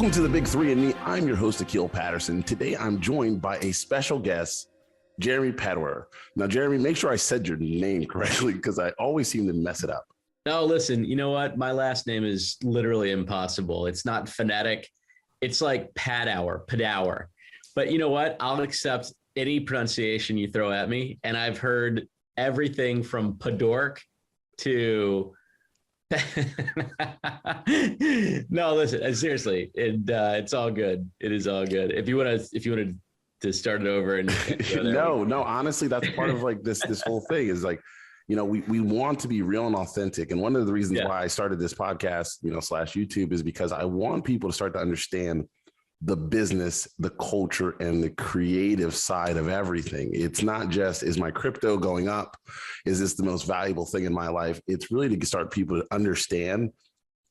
Welcome to the Big Three and Me. I'm your host, Akil Patterson. Today, I'm joined by a special guest, Jeremy Padwer. Now, Jeremy, make sure I said your name correctly because I always seem to mess it up. No, listen, you know what? My last name is literally impossible. It's not phonetic. It's like Padwer. But you know what? I'll accept any pronunciation you throw at me. And I've heard everything from Padork to... No, listen, seriously, it's all good. It is all good. If you wanted to start it over and no, honestly, that's part of like this whole thing is like, you know, we want to be real and authentic. And one of the reasons why I started this podcast, / YouTube is because I want people to start to understand the business, the culture, and the creative side of everything. It's not just, is my crypto going up? Is this the most valuable thing in my life? It's really to start people to understand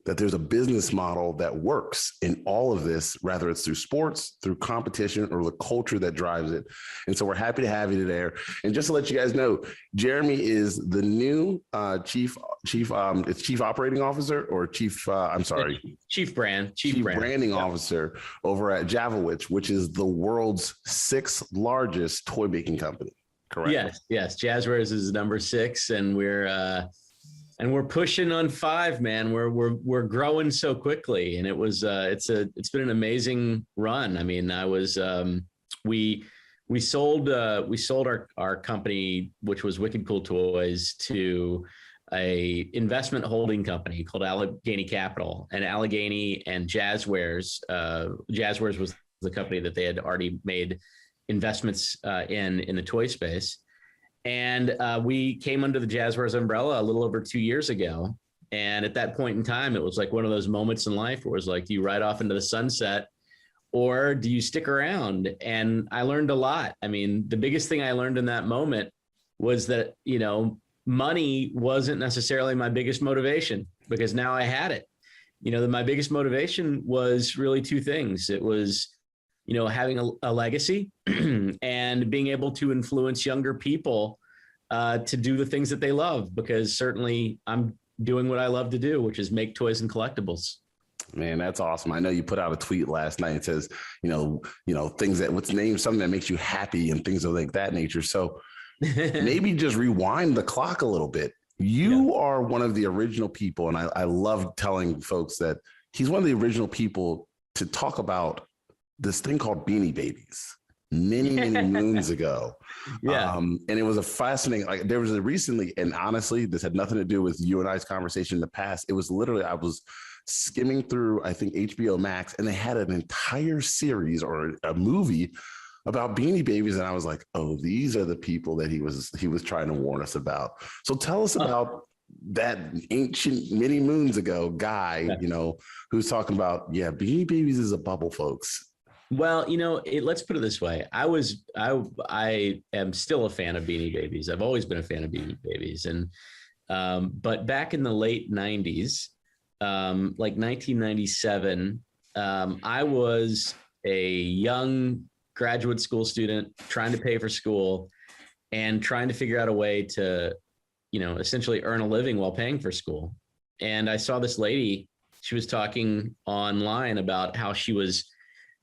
that there's a business model that works in all of this, whether it's through sports, through competition, or the culture that drives it. And so we're happy to have you there. And just to let you guys know, Jeremy is the new chief operating officer or chief branding officer over at Javowitch, which is the world's 6th largest toy making company. Correct? Yes. Jazzwares is number 6, and we're pushing on 5, man. We're growing so quickly, and it's been an amazing run. I mean, we sold our company, which was Wicked Cool Toys, to a investment holding company called Allegheny Capital, and Allegheny and Jazzwares. Jazzwares was the company that they had already made investments in the toy space. And we came under the Jazzwares umbrella a little over 2 years ago. And at that point in time, it was like one of those moments in life where it was like, do you ride off into the sunset or do you stick around? And I learned a lot. I mean, the biggest thing I learned in that moment was that, money wasn't necessarily my biggest motivation, because now I had it. My biggest motivation was really 2 things. It was, having a legacy and being able to influence younger people to do the things that they love, because certainly I'm doing what I love to do, which is make toys and collectibles. Man, that's awesome. I know you put out a tweet last night. It says, things that what's named something that makes you happy and things of like that nature. So maybe just rewind the clock a little bit. You are one of the original people. And I love telling folks that he's one of the original people to talk about this thing called Beanie Babies many moons ago. And it was a fascinating, like there was a recently, and honestly, this had nothing to do with you and I's conversation in the past. It was literally, I was skimming through, I think HBO Max, and they had an entire series or a movie about Beanie Babies. And I was like, oh, these are the people that he was trying to warn us about. So tell us about that ancient many moons ago guy, who's talking about, Beanie Babies is a bubble, folks. Well, let's put it this way. I am still a fan of Beanie Babies. I've always been a fan of Beanie Babies. And, but back in the late 90s, like 1997, I was a young graduate school student trying to pay for school and trying to figure out a way to, essentially earn a living while paying for school. And I saw this lady, she was talking online about how she was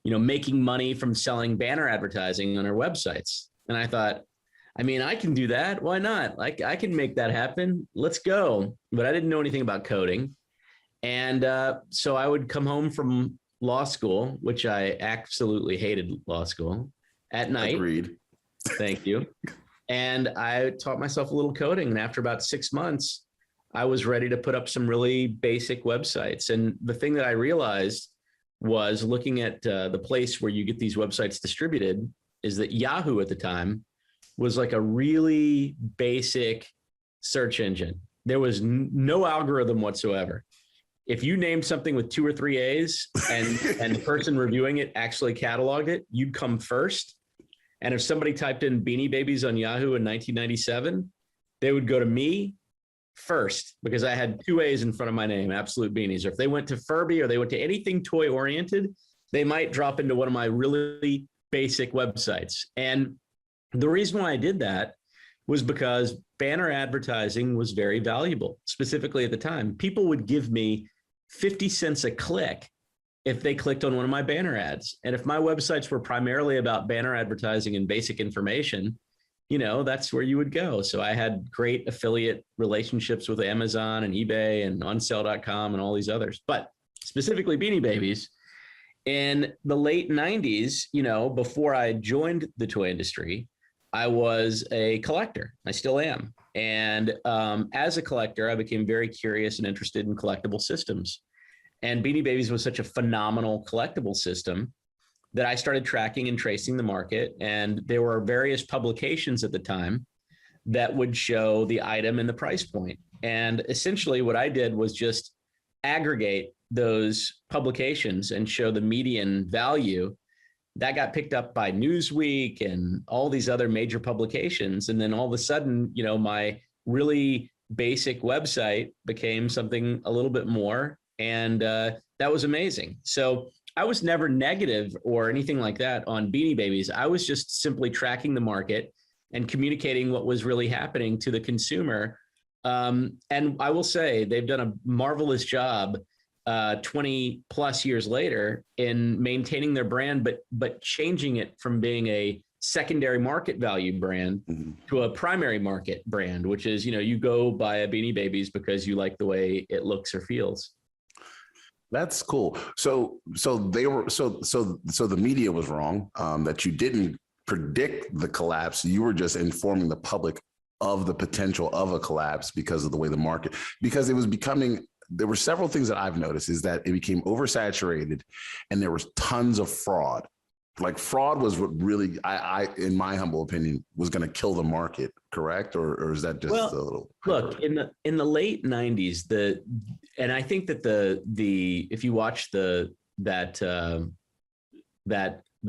making money from selling banner advertising on her websites. And I thought, I can do that. Why not? Like, I can make that happen. Let's go. But I didn't know anything about coding. And so I would come home from law school, which I absolutely hated law school, at night. Agreed. Thank you. And I taught myself a little coding. And after about 6 months, I was ready to put up some really basic websites. And the thing that I realized was, looking at the place where you get these websites distributed, is that Yahoo at the time was like a really basic search engine. There was no algorithm whatsoever. If you named something with 2 or 3 A's and the person reviewing it actually cataloged it, you'd come first. And if somebody typed in Beanie Babies on Yahoo in 1997, they would go to me first, because I had 2 A's in front of my name, Absolute Beanies. Or if they went to Furby or they went to anything toy oriented, they might drop into one of my really basic websites. And the reason why I did that was because banner advertising was very valuable, specifically at the time. People would give me 50 cents a click if they clicked on one of my banner ads. And if my websites were primarily about banner advertising and basic information, that's where you would go. So I had great affiliate relationships with Amazon and eBay and onsale.com and all these others. But specifically Beanie Babies, in the late 90s, before I joined the toy industry, I was a collector. I still am. And as a collector, I became very curious and interested in collectible systems. And Beanie Babies was such a phenomenal collectible system that I started tracking and tracing the market. And there were various publications at the time that would show the item and the price point. And essentially what I did was just aggregate those publications and show the median value. That got picked up by Newsweek and all these other major publications. And then all of a sudden, my really basic website became something a little bit more. And that was amazing. So I was never negative or anything like that on Beanie Babies. I was just simply tracking the market and communicating what was really happening to the consumer. And I will say they've done a marvelous job 20 plus years later in maintaining their brand, but changing it from being a secondary market value brand to a primary market brand, which is, you go buy a Beanie Babies because you like the way it looks or feels. That's cool. So the media was wrong, that you didn't predict the collapse. You were just informing the public of the potential of a collapse because of the way the market, because it was becoming, there were several things that I've noticed is that it became oversaturated and there was tons of fraud. Like fraud was what really, I in my humble opinion, was going to kill the market, correct? Or is that just a little? Look, in the late 90s, and I think that the if you watch the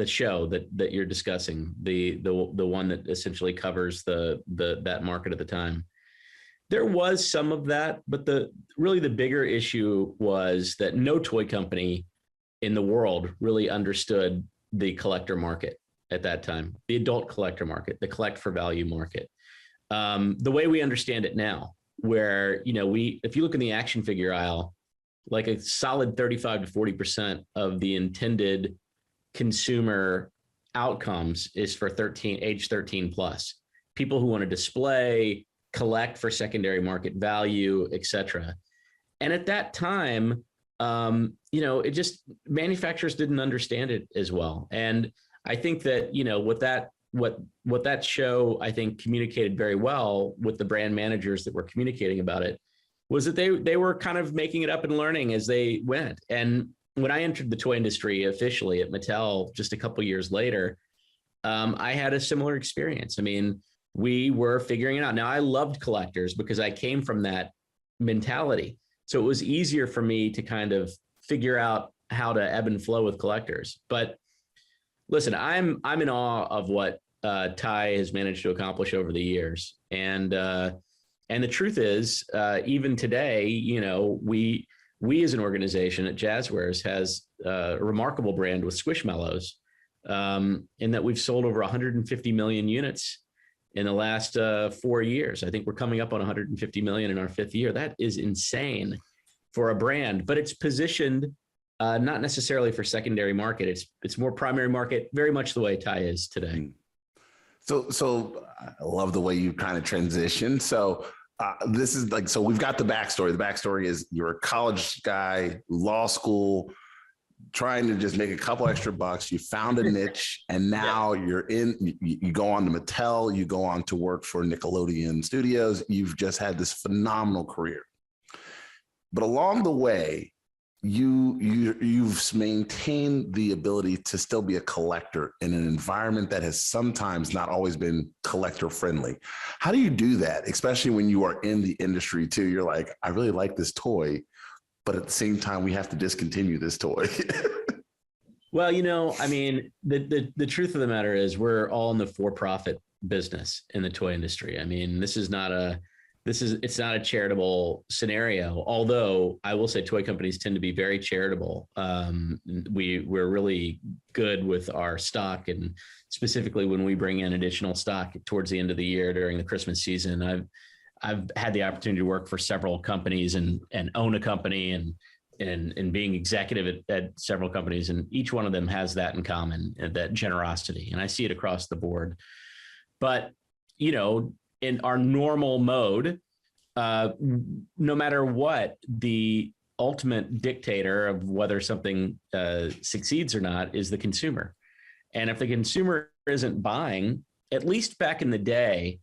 show that you're discussing, the one that essentially covers that market at the time, there was some of that, but the bigger issue was that no toy company in the world really understood the collector market at that time, the adult collector market, the collect for value market, the way we understand it now, where, if you look in the action figure aisle, like a solid 35 to 40% of the intended consumer outcomes is for age 13 plus, people who want to display, collect for secondary market value, et cetera. And at that time, it just, manufacturers didn't understand it as well. And I think that, what that show, I think, communicated very well with the brand managers that were communicating about it was that they were kind of making it up and learning as they went. And when I entered the toy industry officially at Mattel just a couple of years later, I had a similar experience. I mean, we were figuring it out. Now, I loved collectors because I came from that mentality. So it was easier for me to kind of figure out how to ebb and flow with collectors. But listen, I'm in awe of what Ty has managed to accomplish over the years. And the truth is, even today, we as an organization at Jazzwares has a remarkable brand with Squishmallows, in that we've sold over 150 million units in the last 4 years. I think we're coming up on 150 million in our 5th year. That is insane for a brand, but it's positioned not necessarily for secondary market. It's more primary market, very much the way Ty is today. So I love the way you kind of transition. So this is like, so we've got the backstory. The backstory is you're a college guy, law school, trying to just make a couple extra bucks. You found a niche, and now you're in, you go on to Mattel, you go on to work for Nickelodeon Studios. You've just had this phenomenal career. But along the way, you've maintained the ability to still be a collector in an environment that has sometimes not always been collector friendly. How do you do that, especially when you are in the industry too? You're like, I really like this toy, but at the same time, we have to discontinue this toy. Well, I mean, the truth of the matter is we're all in the for-profit business in the toy industry. I mean, it's not a charitable scenario, although I will say toy companies tend to be very charitable. We're really good with our stock, and specifically when we bring in additional stock towards the end of the year during the Christmas season. I've had the opportunity to work for several companies and own a company and and being executive at several companies, and each one of them has that in common, that generosity. And I see it across the board. But, in our normal mode, no matter what, the ultimate dictator of whether something succeeds or not is the consumer. And if the consumer isn't buying, at least back in the day,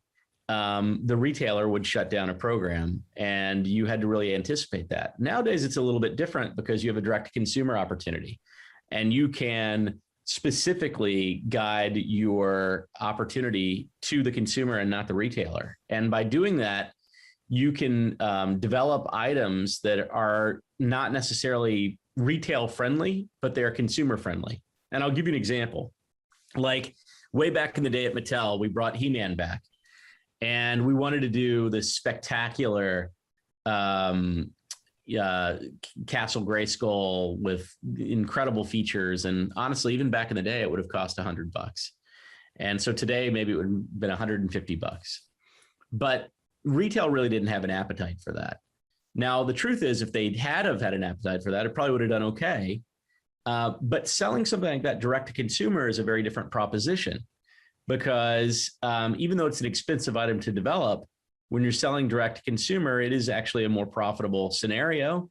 the retailer would shut down a program, and you had to really anticipate that. Nowadays, it's a little bit different because you have a direct to consumer opportunity, and you can specifically guide your opportunity to the consumer and not the retailer. And by doing that, you can develop items that are not necessarily retail friendly, but they're consumer friendly. And I'll give you an example. Like way back in the day at Mattel, we brought He-Man back, and we wanted to do this spectacular Castle Grayskull with incredible features. And honestly, even back in the day, it would have cost $100. And so today, maybe it would have been $150. But retail really didn't have an appetite for that. Now, the truth is, if they had an appetite for that, it probably would have done okay. But selling something like that direct to consumer is a very different proposition, because even though it's an expensive item to develop, when you're selling direct to consumer, it is actually a more profitable scenario,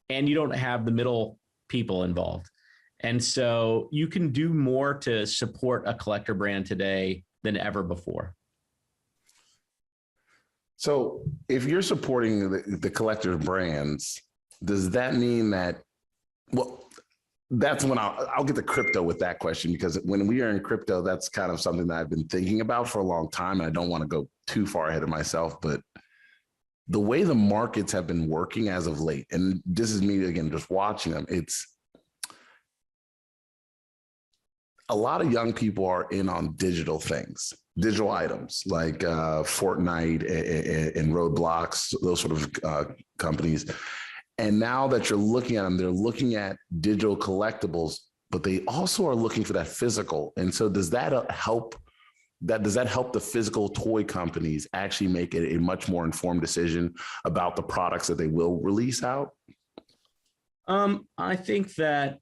and you don't have the middle people involved. And so you can do more to support a collector brand today than ever before. So if you're supporting the collector brands, does that mean that, well, that's when I'll get to crypto with that question, because when we are in crypto, that's kind of something that I've been thinking about for a long time. And I don't want to go too far ahead of myself, but the way the markets have been working as of late, and this is me again, just watching them, it's a lot of young people are in on digital things, digital items like Fortnite and Roblox, those sort of companies. And now that you're looking at them, they're looking at digital collectibles, but they also are looking for that physical. And so does that help the physical toy companies actually make it a much more informed decision about the products that they will release out? I think that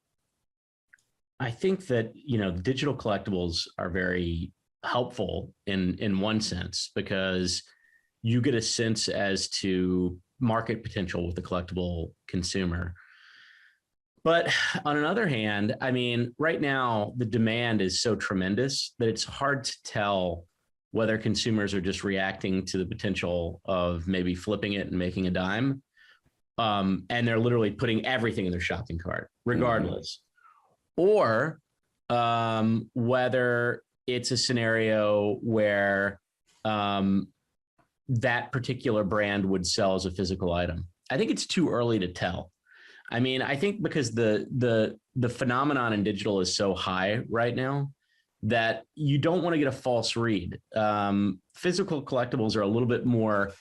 digital collectibles are very helpful in one sense, because you get a sense as to market potential with the collectible consumer. But on another hand, I mean, right now the demand is so tremendous that it's hard to tell whether consumers are just reacting to the potential of maybe flipping it and making a dime, and they're literally putting everything in their shopping cart regardless, or whether it's a scenario where that particular brand would sell as a physical item. I think it's too early to tell. I mean, I think because the phenomenon in digital is so high right now that you don't want to get a false read. Physical collectibles are a little bit more,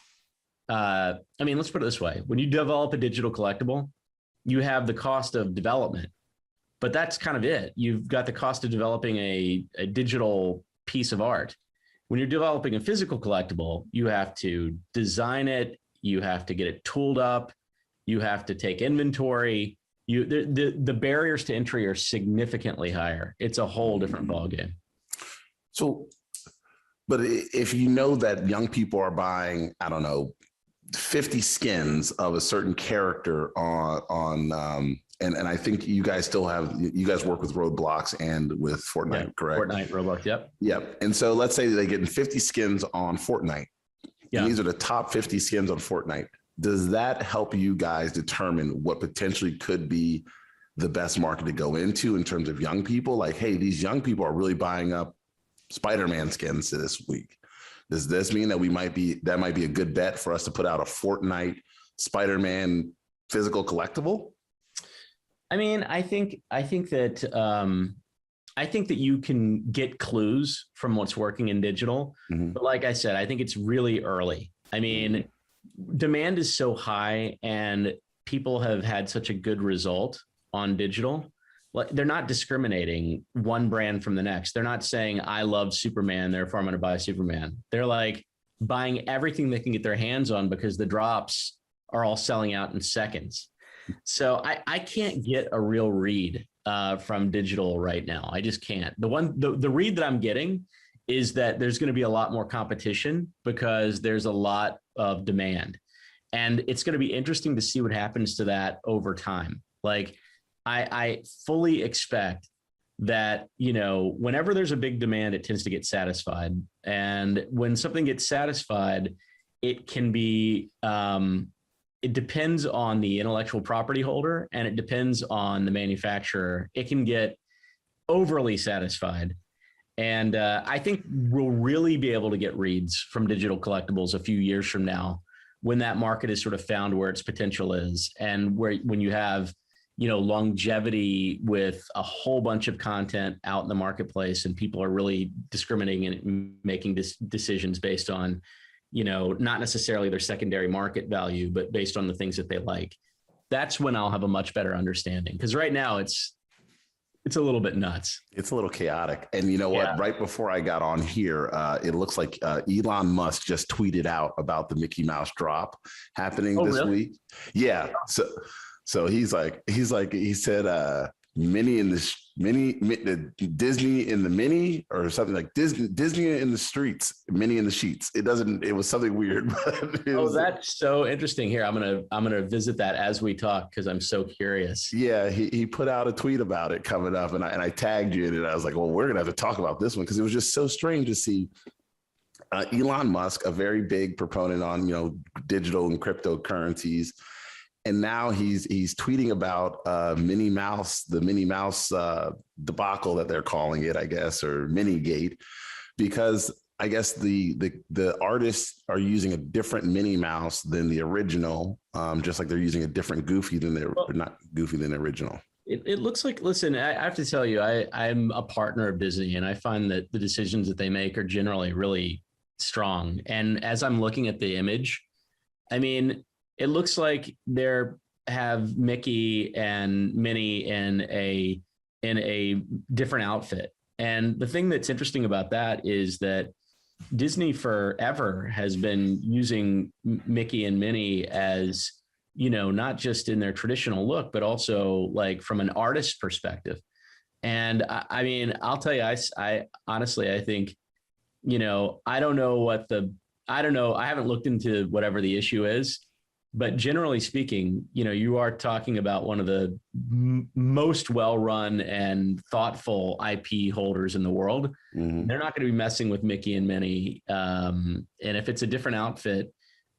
let's put it this way. When you develop a digital collectible, you have the cost of development, but that's kind of it. You've got the cost of developing a digital piece of art. When you're developing a physical collectible, you have to design it, you have to get it tooled up, you have to take inventory. The barriers to entry are significantly higher. It's a whole different ballgame. So, but if you know that young people are buying, I don't know, 50 skins of a certain character and I think you guys work with Roblox and with Fortnite, correct? Fortnite, Roblox, yep. Yep. And so let's say they get 50 skins on Fortnite. Yeah. These are the top 50 skins on Fortnite. Does that help you guys determine what potentially could be the best market to go into in terms of young people? Like, hey, these young people are really buying up Spider-Man skins this week. Does this mean that might be a good bet for us to put out a Fortnite Spider-Man physical collectible? I mean, I think that you can get clues from what's working in digital. Mm-hmm. But like I said, I think it's really early. I mean, demand is so high and people have had such a good result on digital. Like, they're not discriminating one brand from the next. They're not saying, I love Superman, therefore I'm going to buy Superman. They're like buying everything they can get their hands on because the drops are all selling out in seconds. So I can't get a real read from digital right now. I just can't. The read that I'm getting is that there's going to be a lot more competition because there's a lot of demand. And it's going to be interesting to see what happens to that over time. Like I fully expect that, whenever there's a big demand, it tends to get satisfied. And when something gets satisfied, it can be, it depends on the intellectual property holder and it depends on the manufacturer. It can get overly satisfied. And I think we'll really be able to get reads from digital collectibles a few years from now when that market is sort of found where its potential is, and when you have, longevity with a whole bunch of content out in the marketplace and people are really discriminating and making decisions based on, not necessarily their secondary market value, but based on the things that they like. That's when I'll have a much better understanding. Because right now it's a little bit nuts. It's a little chaotic. And you know what? Yeah. Right before I got on here, it looks like Elon Musk just tweeted out about the Mickey Mouse drop happening this week. Yeah. So he said, Minnie in the Disney in the mini or something like Disney in the streets, Minnie in the sheets. It was something weird. But that's so interesting. Here, I'm gonna visit that as we talk because I'm so curious. Yeah, he put out a tweet about it coming up, and I tagged you in it. And I was like, well, we're gonna have to talk about this one because it was just so strange to see Elon Musk, a very big proponent on digital and cryptocurrencies. And now he's tweeting about Minnie Mouse, the Minnie Mouse debacle that they're calling it, I guess, or Minigate, because I guess the artists are using a different Minnie Mouse than the original, just like they're using a different Goofy than not Goofy than the original. It looks like, listen, I have to tell you, I'm a partner of Disney, and I find that the decisions that they make are generally really strong. And as I'm looking at the image, I mean, it looks like they have Mickey and Minnie in a different outfit. And the thing that's interesting about that is that Disney forever has been using Mickey and Minnie as, not just in their traditional look, but also like from an artist perspective. And I mean, I'll tell you, I honestly, I think, I don't know, I haven't looked into whatever the issue is. But generally speaking, you are talking about one of the most well-run and thoughtful IP holders in the world. Mm-hmm. They're not going to be messing with Mickey and Minnie. And if it's a different outfit,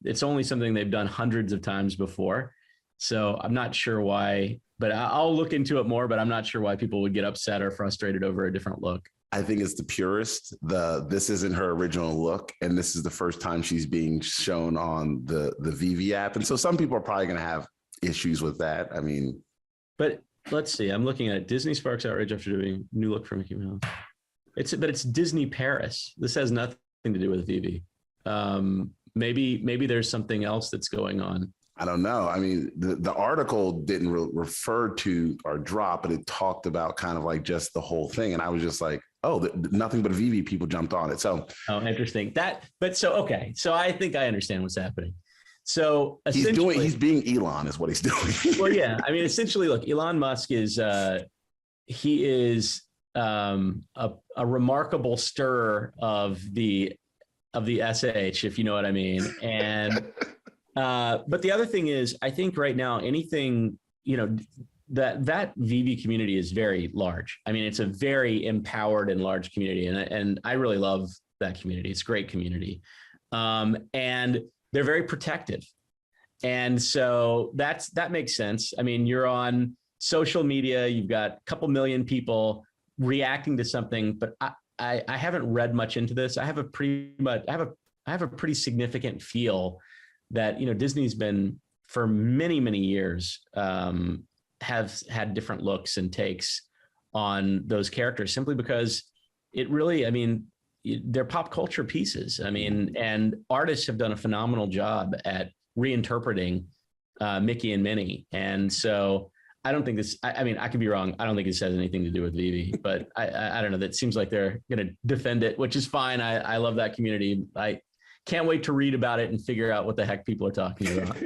it's only something they've done hundreds of times before. So I'm not sure why, but I'll look into it more, but I'm not sure why people would get upset or frustrated over a different look. I think it's the purist. This isn't her original look, and this is the first time she's being shown on the VV app, and so some people are probably going to have issues with that. I mean, but let's see. I'm looking at it. Disney sparks outrage after doing new look for Mickey Mouse. It's Disney Paris. This has nothing to do with VV. Maybe there's something else that's going on. I don't know. I mean, the article didn't refer to our drop, but it talked about kind of like just the whole thing. And I was just like, oh, nothing but VV people jumped on it. So, interesting. Okay. So I think I understand what's happening. So he's being Elon is what he's doing. Well, yeah. I mean, essentially, look, Elon Musk is, he is a remarkable stirrer of the SH, if you know what I mean. And, but the other thing is, I think right now, anything, that VV community is very large. I mean, it's a very empowered and large community. And I really love that community. It's a great community. And they're very protective. And so that makes sense. I mean, you're on social media, you've got a couple million people reacting to something, but I haven't read much into this. I have a pretty significant feel that, Disney's been for many, many years, have had different looks and takes on those characters simply because it really, I mean, they're pop culture pieces. I mean, and artists have done a phenomenal job at reinterpreting Mickey and Minnie. And so I don't think this, I mean, I could be wrong. I don't think this has anything to do with VV, but I don't know. That seems like they're going to defend it, which is fine. I love that community. can't wait to read about it and figure out what the heck people are talking about.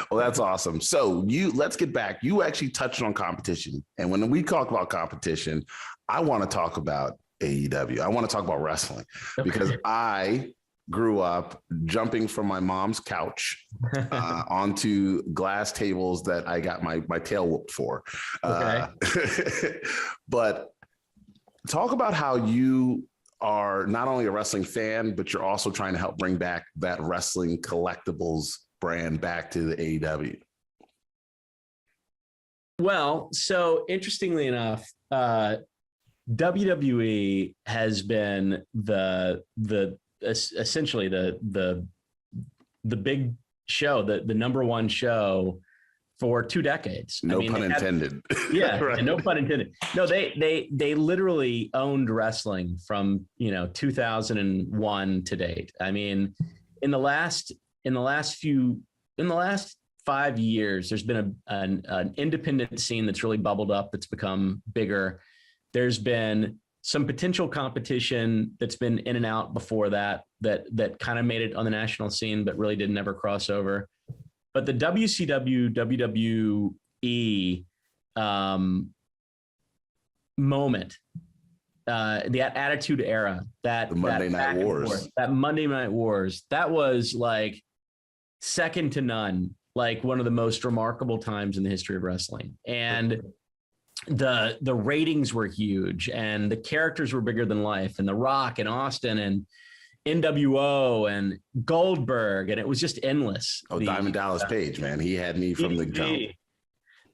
Well, that's awesome. So let's get back. You actually touched on competition. And when we talk about competition, I want to talk about AEW. I want to talk about wrestling because I grew up jumping from my mom's couch onto glass tables that I got my tail whooped for. But talk about how you are not only a wrestling fan, but you're also trying to help bring back that wrestling collectibles brand back to the AEW. Well, so interestingly enough, WWE has been essentially the big show, the number one show for 2 decades. No pun intended. Yeah, right. No pun intended. No, they literally owned wrestling from 2001 to date. I mean, in the last 5 years, there's been an independent scene that's really bubbled up, that's become bigger. There's been some potential competition that's been in and out before that kind of made it on the national scene, but really didn't ever cross over. But the WCW, WWE moment, the Attitude Era, the Monday Night Wars, that was like second to none, like one of the most remarkable times in the history of wrestling. And the ratings were huge and the characters were bigger than life, and The Rock and Austin and NWO and Goldberg, and it was just endless. Diamond Dallas Page, man. He had me from the jump.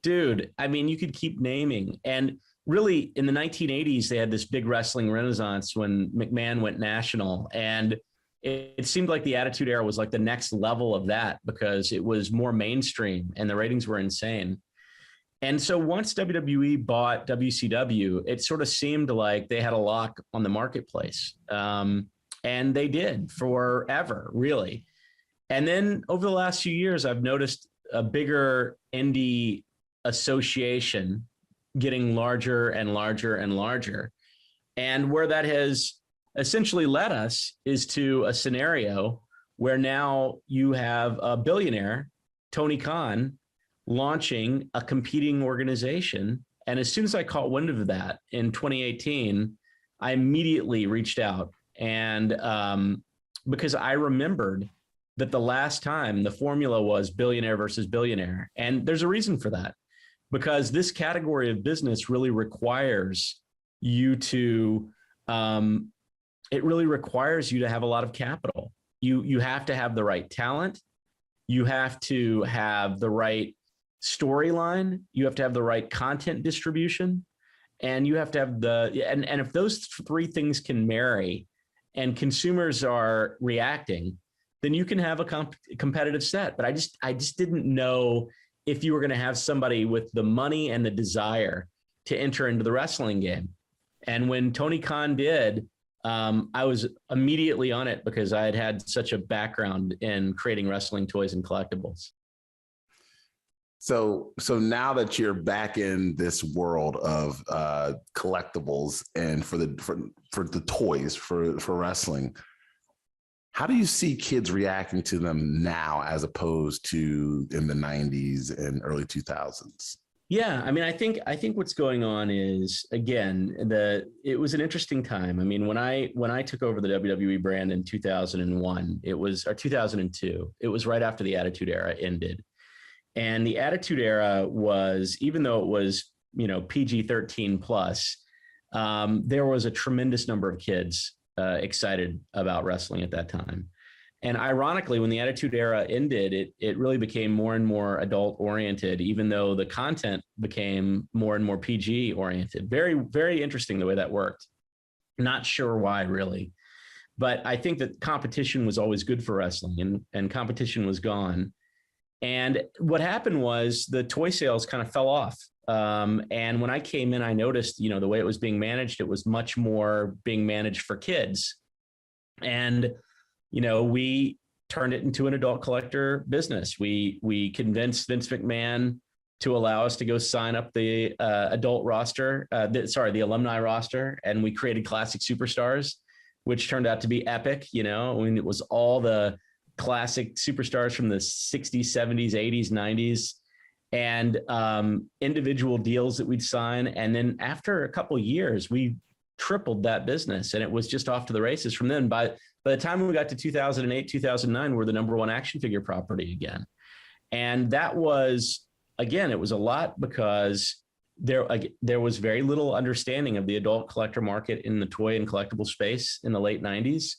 Dude, I mean, you could keep naming. And really, in the 1980s, they had this big wrestling renaissance when McMahon went national. And it seemed like the Attitude Era was like the next level of that because it was more mainstream and the ratings were insane. And so once WWE bought WCW, it sort of seemed like they had a lock on the marketplace. And they did forever, really. And then over the last few years, I've noticed a bigger indie association getting larger and larger and larger. And where that has essentially led us is to a scenario where now you have a billionaire, Tony Khan, launching a competing organization. And as soon as I caught wind of that in 2018, I immediately reached out. And because I remembered that the last time the formula was billionaire versus billionaire. And there's a reason for that, because this category of business really requires you to, it really requires you to have a lot of capital. You have to have the right talent. You have to have the right storyline. You have to have the right content distribution. And you have to have and if those 3 things can marry, and consumers are reacting, then you can have a competitive set. But I just didn't know if you were going to have somebody with the money and the desire to enter into the wrestling game. And when Tony Khan did, I was immediately on it because I had such a background in creating wrestling toys and collectibles. So now that you're back in this world of collectibles and for the toys for wrestling, how do you see kids reacting to them now as opposed to in the 90s and early 2000s? Yeah, I mean, I think what's going on is, again, it was an interesting time. I mean, when I took over the WWE brand in 2001, or 2002, it was right after the Attitude Era ended. And the Attitude Era was, even though it was, PG-13 plus, there was a tremendous number of kids excited about wrestling at that time. And ironically, when the Attitude Era ended, it really became more and more adult oriented, even though the content became more and more PG oriented. Very, very interesting the way that worked. Not sure why, really. But I think that competition was always good for wrestling, and competition was gone. And what happened was the toy sales kind of fell off. And when I came in, I noticed, the way it was being managed, it was much more being managed for kids. And, we turned it into an adult collector business. We convinced Vince McMahon to allow us to go sign up the adult roster, the alumni roster. And we created Classic Superstars which turned out to be epic. I mean, it was all the classic superstars from the 60s, 70s, 80s, 90s, and individual deals that we'd sign. And then after a couple of years, we tripled that business, and it was just off to the races from then. By the time we got to 2008, 2009, we're the number one action figure property again. And that was, again, it was a lot because there was very little understanding of the adult collector market in the toy and collectible space in the late 90s.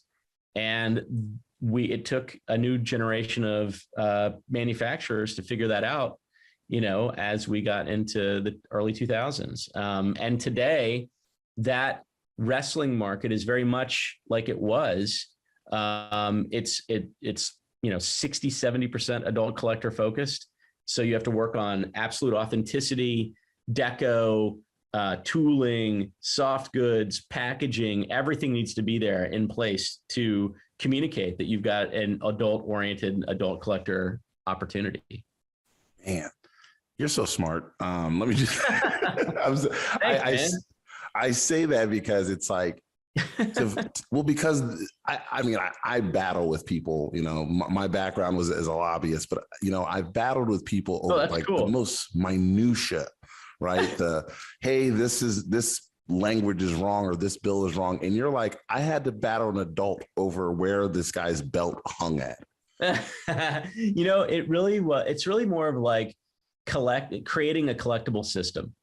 And it took a new generation of manufacturers to figure that out, as we got into the early 2000s. And today, that wrestling market is very much like it was. It's 60-70% adult collector focused. So you have to work on absolute authenticity, deco, tooling, soft goods, packaging. Everything needs to be there in place to communicate that you've got an adult-oriented adult collector opportunity. Man, you're so smart. Let me just, I say that because it's like, because I battle with people, my background was as a lobbyist, but I've battled with people over the most minutia, right? Hey, this language is wrong, or this bill is wrong. And you're like, I had to battle an adult over where this guy's belt hung at. It's really more of like creating a collectible system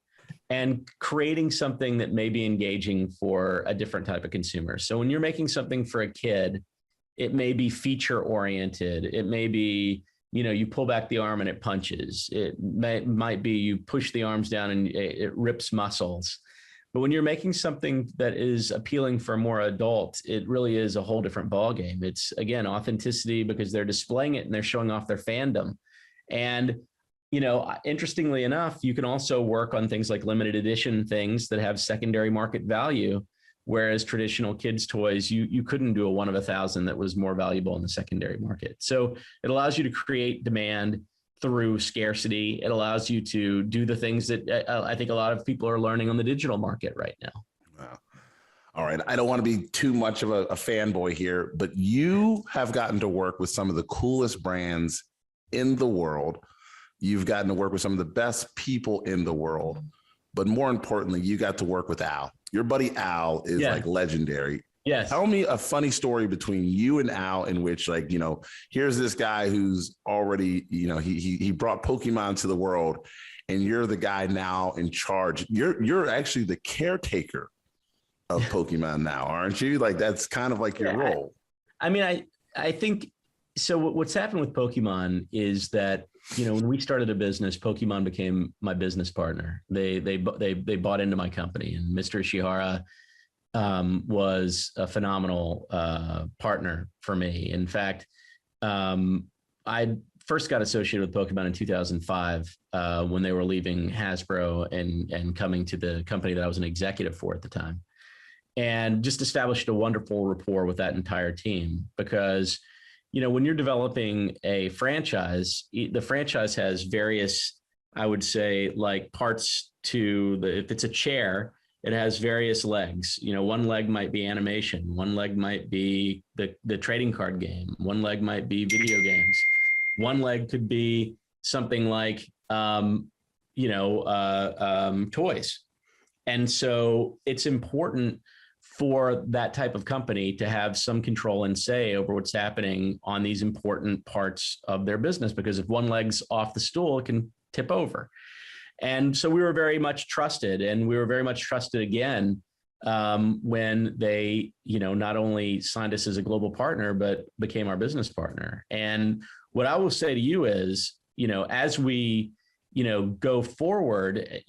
and creating something that may be engaging for a different type of consumer. So when you're making something for a kid, it may be feature oriented. It may be, you pull back the arm and it punches. It might be you push the arms down and it rips muscles. But when you're making something that is appealing for more adult, it really is a whole different ballgame. It's, again, authenticity, because they're displaying it and they're showing off their fandom. And interestingly enough, you can also work on things like limited edition things that have secondary market value, whereas traditional kids' toys, you couldn't do a 1 of 1,000 that was more valuable in the secondary market. So it allows you to create demand through scarcity. It allows you to do the things that I think a lot of people are learning on the digital market right now. Wow. All right. I don't want to be too much of a fanboy here, but you have gotten to work with some of the coolest brands in the world. You've gotten to work with some of the best people in the world, but more importantly, you got to work with Al. Your buddy Al is like legendary. Yes. Tell me a funny story between you and Al in which, here's this guy who's already, he brought Pokemon to the world, and you're the guy now in charge. You're actually the caretaker of Pokemon now, aren't you? Like, that's kind of like your role. I think so. What's happened with Pokemon is that, when we started a business, Pokemon became my business partner. They bought into my company, and Mr. Ishihara was a phenomenal partner for me. In fact, I first got associated with Pokemon in 2005 when they were leaving Hasbro and coming to the company that I was an executive for at the time, and just established a wonderful rapport with that entire team. Because when you're developing a franchise, the franchise has various, I would say, like parts to if it's a chair, it has various legs. One leg might be animation. One leg might be the trading card game. One leg might be video games. One leg could be something like, toys. And so it's important for that type of company to have some control and say over what's happening on these important parts of their business, because if one leg's off the stool, it can tip over. And so we were very much trusted, and we were very much trusted again when they, not only signed us as a global partner, but became our business partner. And what I will say to you is, as we, go forward,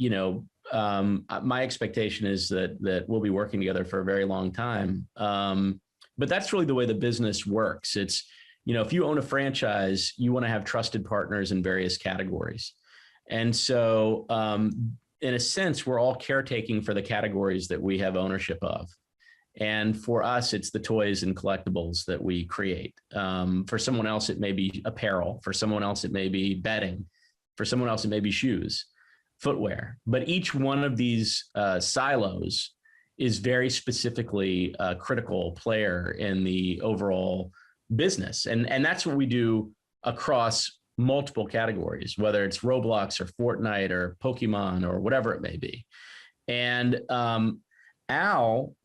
my expectation is that we'll be working together for a very long time. But that's really the way the business works. It's, if you own a franchise, you want to have trusted partners in various categories. And so, in a sense, we're all caretaking for the categories that we have ownership of. And for us, it's the toys and collectibles that we create. For someone else, it may be apparel. For someone else, it may be bedding. For someone else, it may be shoes, footwear. But each one of these silos is very specifically a critical player in the overall business. And that's what we do across multiple categories, whether it's Roblox or Fortnite or Pokemon or whatever it may be. And Al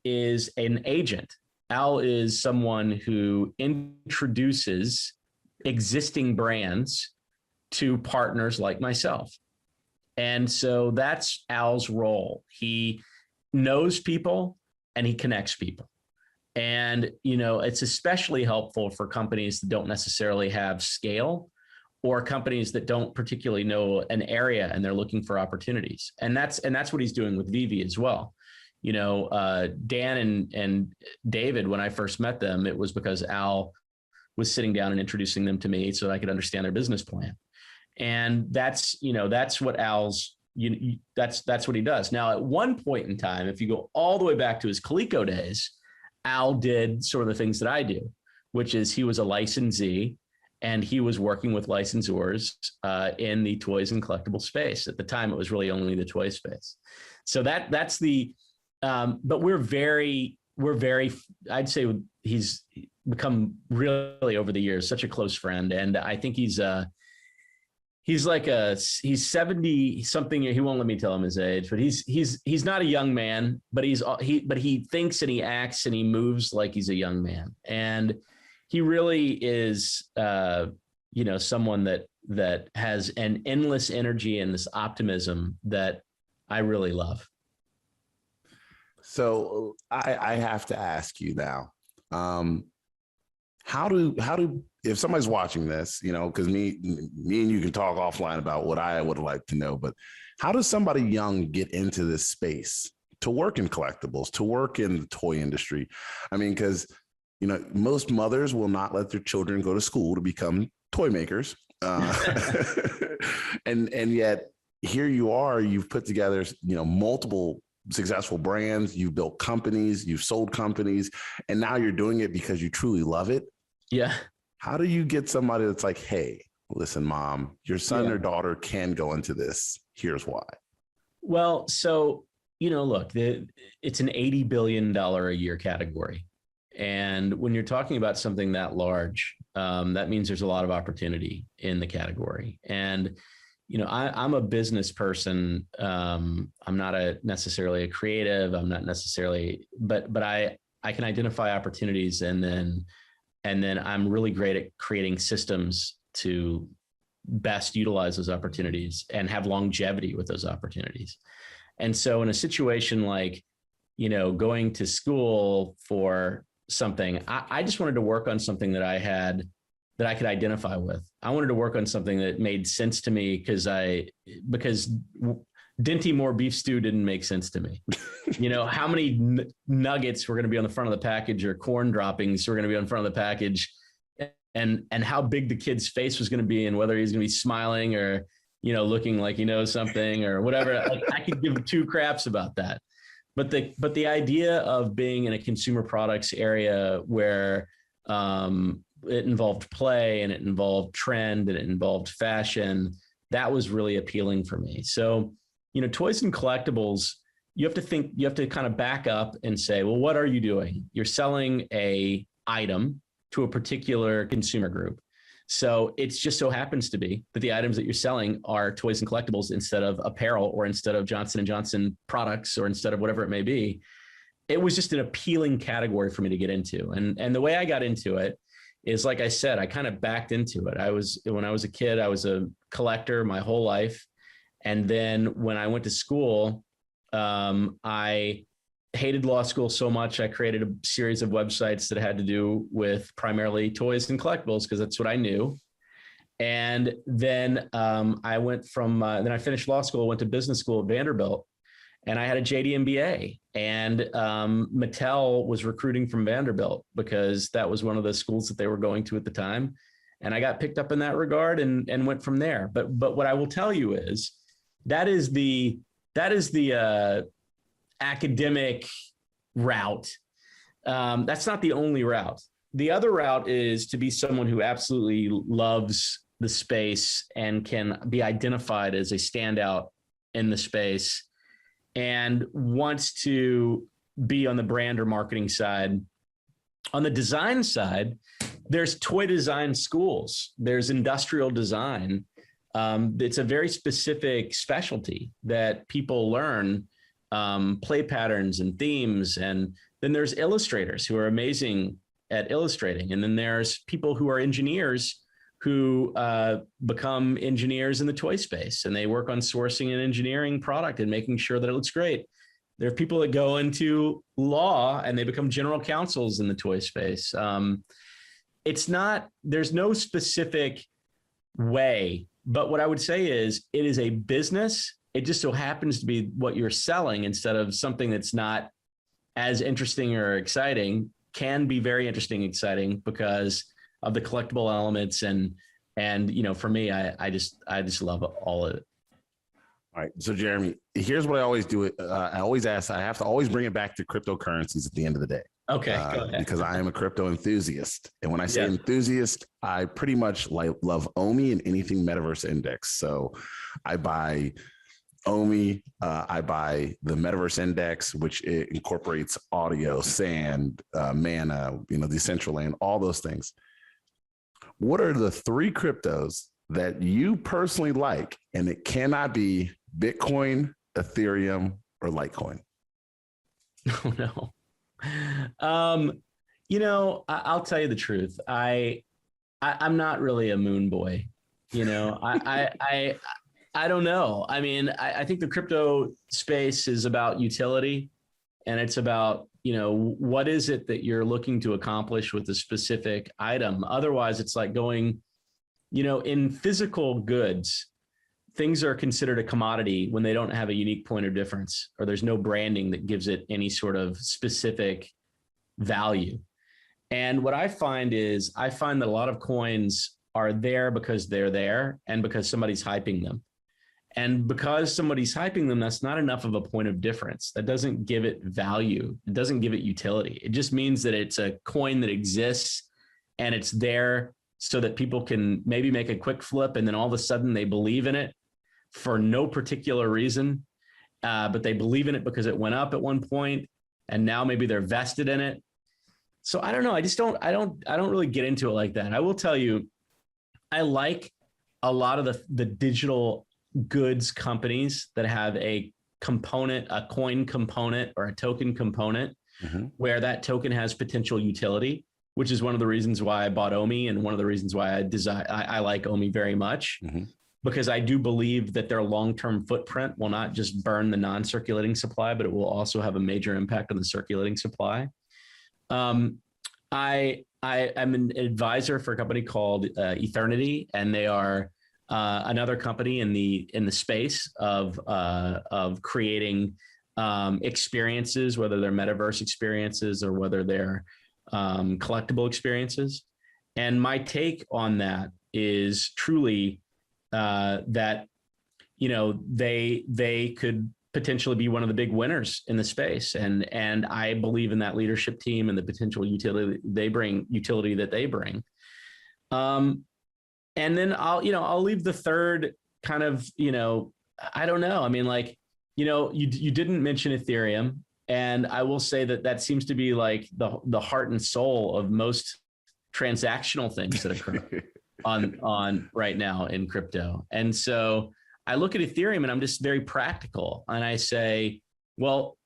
is an agent. Al is someone who introduces existing brands to partners like myself. And so that's Al's role. He knows people and he connects people. And, it's especially helpful for companies that don't necessarily have scale, or companies that don't particularly know an area and they're looking for opportunities. And that's what he's doing with Vivi as well. Dan and David, when I first met them, it was because Al was sitting down and introducing them to me so that I could understand their business plan. And that's what Al's, that's what he does. Now, at one point in time, if you go all the way back to his Coleco days, Al did sort of the things that I do, which is he was a licensee and he was working with licensors in the toys and collectible space. At the time, it was really only the toy space. So that's the, but we're very, I'd say he's become really over the years such a close friend. And I think he's 70 something. He won't let me tell him his age, but he's not a young man, but he thinks and he acts and he moves like he's a young man. And he really is, someone that has an endless energy and this optimism that I really love. So I have to ask you now, how do if somebody's watching this, because me and you can talk offline about what I would like to know, but how does somebody young get into this space to work in collectibles, to work in the toy industry? I mean, because, most mothers will not let their children go to school to become toy makers. And yet here you are, you've put together, multiple successful brands, you've built companies, you've sold companies, and now you're doing it because you truly love it. Yeah. How do you get somebody that's like, hey, listen, mom, your son or daughter can go into this. Here's why. Well, so, look, it's an $80 billion a year category. And when you're talking about something that large, that means there's a lot of opportunity in the category. And, I'm a business person. I'm not necessarily a creative. I'm not necessarily, but I can identify opportunities, and then I'm really great at creating systems to best utilize those opportunities and have longevity with those opportunities. And so in a situation like, going to school for something, I just wanted to work on something that I could identify with. I wanted to work on something that made sense to me because Dinty Moore beef stew didn't make sense to me. How many nuggets were going to be on the front of the package, or corn droppings were going to be on the front of the package, and how big the kid's face was going to be, and whether he's going to be smiling or, looking like he knows something or whatever. I could give two craps about that. But the idea of being in a consumer products area where it involved play and it involved trend and it involved fashion, that was really appealing for me. So, toys and collectibles, you have to kind of back up and say, well, what are you doing? You're selling a item to a particular consumer group. So it just so happens to be that the items that you're selling are toys and collectibles instead of apparel, or instead of Johnson & Johnson products, or instead of whatever it may be. It was just an appealing category for me to get into. And the way I got into it is, like I said, I kind of backed into it. When I was a kid, I was a collector my whole life. And then when I went to school, I hated law school so much, I created a series of websites that had to do with primarily toys and collectibles, because that's what I knew. And then I went from, then I finished law school, went to business school at Vanderbilt, and I had a JD MBA. And Mattel was recruiting from Vanderbilt because that was one of the schools that they were going to at the time. And I got picked up in that regard and went from there. But what I will tell you is that is the academic route. That's not the only route. The other route is to be someone who absolutely loves the space and can be identified as a standout in the space, and wants to be on the brand or marketing side. On the design side, there's toy design schools, there's industrial design. It's a very specific specialty that people learn, play patterns and themes. And then there's illustrators who are amazing at illustrating. And then there's people who are engineers who become engineers in the toy space, and they work on sourcing and engineering product and making sure that it looks great. There are people that go into law and they become general counsels in the toy space. There's no specific way, but what I would say is it is a business. It just so happens to be what you're selling instead of something that's not as interesting or exciting, can be very interesting, exciting because of the collectible elements. And, for me, I just love all of it. All right. So Jeremy, here's what I always do. I always ask, I have to always bring it back to cryptocurrencies at the end of the day. Okay. Go ahead. Because I am a crypto enthusiast. And when I say enthusiast, I pretty much love OMI and anything metaverse index. So I buy OMI, I buy the Metaverse Index, which it incorporates audio, sand, mana, Decentraland, all those things. What are the 3 cryptos that you personally like? And it cannot be Bitcoin, Ethereum, or Litecoin. Oh no. I'll tell you the truth. I'm not really a moon boy. I don't know. I mean, I think the crypto space is about utility, and it's about, what is it that you're looking to accomplish with a specific item? Otherwise, it's like going, in physical goods, things are considered a commodity when they don't have a unique point of difference, or there's no branding that gives it any sort of specific value. And what I find that a lot of coins are there because they're there and because somebody's hyping them. And because somebody's hyping them, that's not enough of a point of difference. That doesn't give it value. It doesn't give it utility. It just means that it's a coin that exists and it's there so that people can maybe make a quick flip, and then all of a sudden they believe in it for no particular reason, but they believe in it because it went up at one point, and now maybe they're vested in it. So I don't know. I don't really get into it like that. I will tell you, I like a lot of the digital goods companies that have a coin component or a token component, where that token has potential utility, which is one of the reasons why I bought OMI, and one of the reasons why I like OMI very much, because I do believe that their long-term footprint will not just burn the non-circulating supply, but it will also have a major impact on the circulating supply. I'm an advisor for a company called Eternity, and they are another company in the space of creating experiences, whether they're metaverse experiences or whether they're collectible experiences. And my take on that is truly that they could potentially be one of the big winners in the space, and I believe in that leadership team and the potential utility that they bring. And then I'll leave the third kind of, I don't know. I mean, you didn't mention Ethereum, and I will say that seems to be like the heart and soul of most transactional things that occur on right now in crypto. And so I look at Ethereum and I'm just very practical, and I say, well,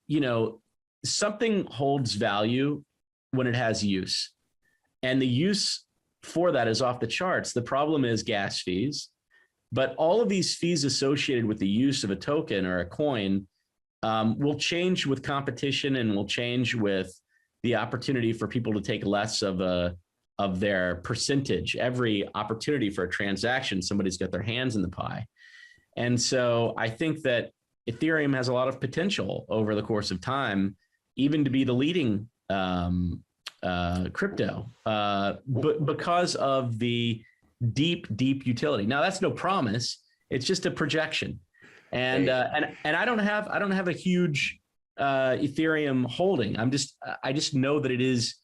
something holds value when it has use, and the use for that is off the charts. The problem is gas fees, but all of these fees associated with the use of a token or a coin will change with competition, and will change with the opportunity for people to take less of their percentage. Every opportunity for a transaction, somebody's got their hands in the pie. And so I think that Ethereum has a lot of potential over the course of time, even to be the leading crypto, but because of the deep utility. Now, that's no promise. It's just a projection. And I don't have a huge Ethereum holding. I just know that it is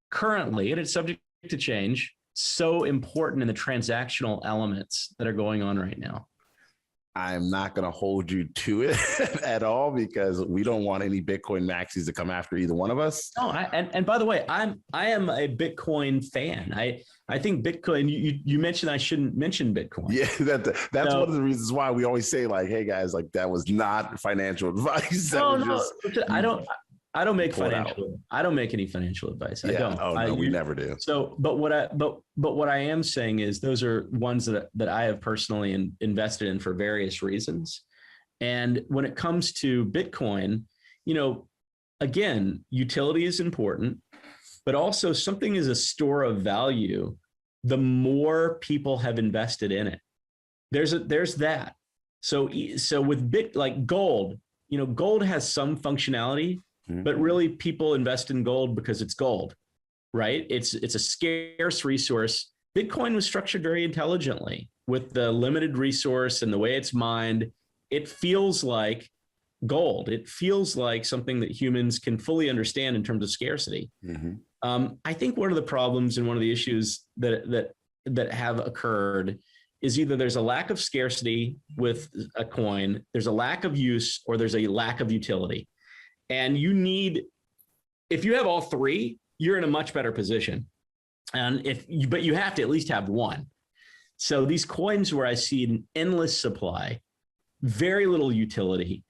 currently, and it's subject to change, so important in the transactional elements that are going on right now. I'm not going to hold you to it at all because we don't want any Bitcoin maxis to come after either one of us. No, and by the way, I am a Bitcoin fan. I think Bitcoin. You mentioned I shouldn't mention Bitcoin. Yeah, that's one of the reasons why we always say like, hey guys, like that was not financial advice. I don't make any financial advice. I don't. Oh no, we never do. So, but what I am saying is those are ones that I have personally invested in for various reasons. And when it comes to Bitcoin, again, utility is important, but also something is a store of value. The more people have invested in it, there's that. So with like gold, gold has some functionality. But really, people invest in gold because it's gold, right? It's a scarce resource. Bitcoin was structured very intelligently with the limited resource and the way it's mined. It feels like gold. It feels like something that humans can fully understand in terms of scarcity. I think one of the problems and one of the issues that have occurred is either there's a lack of scarcity with a coin, there's a lack of use, or there's a lack of utility. And if you have all three, you're in a much better position. But you have to at least have one. So these coins where I see an endless supply, very little utility,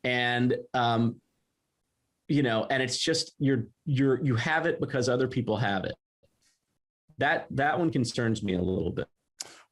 and and it's just you have it because other people have it. That one concerns me a little bit.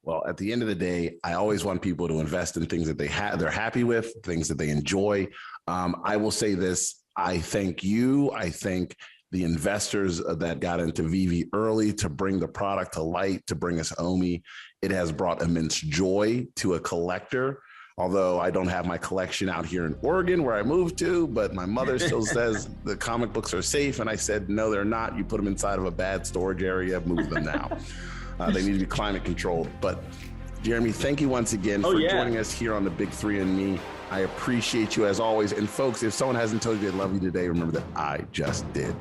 Well, at the end of the day, I always want people to invest in things that they're happy with, things that they enjoy. I will say this. I thank you. I thank the investors that got into VV early to bring the product to light, to bring us OMI. It has brought immense joy to a collector. Although I don't have my collection out here in Oregon where I moved to, but my mother still says the comic books are safe. And I said, no, they're not. You put them inside of a bad storage area, move them now. They need to be climate controlled. But Jeremy, thank you once again for joining us here on The Big Three and Me. I appreciate you as always. And folks, if someone hasn't told you they love you today, remember that I just did.